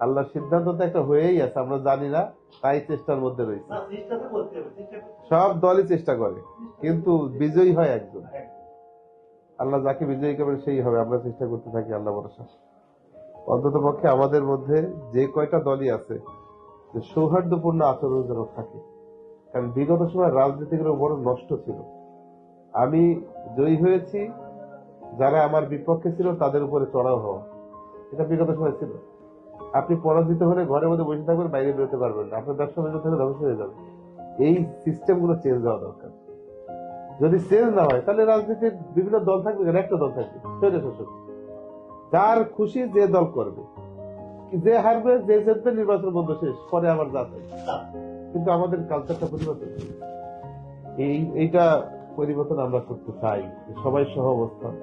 আল্লাহর সিদ্ধান্ত তো একটা হয়েই আছে, আমরা জানি না, তাই চেষ্টার মধ্যে রয়েছে। না, চেষ্টা তো করতে হবে, চেষ্টা করতে সব দলই চেষ্টা করে, কিন্তু বিজয়ী হয় একজন। আল্লাহ যাকে বিজয়ী করবেন সেই হবে। আমরা চেষ্টা করতে থাকি আল্লাহ ভরসা। অন্তত পক্ষে আমাদের মধ্যে যে কয়টা দলই আছে, যে সৌহার্দ্যপূর্ণ আচরণ যেন থাকে। কারণ বিগত সময় রাজনীতিগুলো বড় নষ্ট ছিল। আমি জয়ী হয়েছি, যারা আমার বিপক্ষে ছিল তাদের উপরে চড়াও হওয়া, এটা বিগত সময় ছিল। আপনি পরাজিত হলে ঘরের মধ্যে বসে থাকবেন, বাইরে বেরোতে পারবেন না, আপনার ব্যবসা বাণিজ্য থেকে ধ্বংস হয়ে যাবে। এই সিস্টেম গুলো চেঞ্জ হওয়া দরকার। যদি চেঞ্জ না হয় তাহলে রাজনীতির বিভিন্ন দল থাকবে, একটা দল থাকবে স্বৈর শাসক, যার খুশি যে দল করবে, যে হারবে যে জিতবে নির্বাচন বন্ধ, শেষ, পরে আবার যা চাই। কিন্তু আমাদের কালচারটা পরিবর্তন করতে হবে। এইটা পরিবর্তন আমরা করতে চাই, সবাই সহ অবস্থান।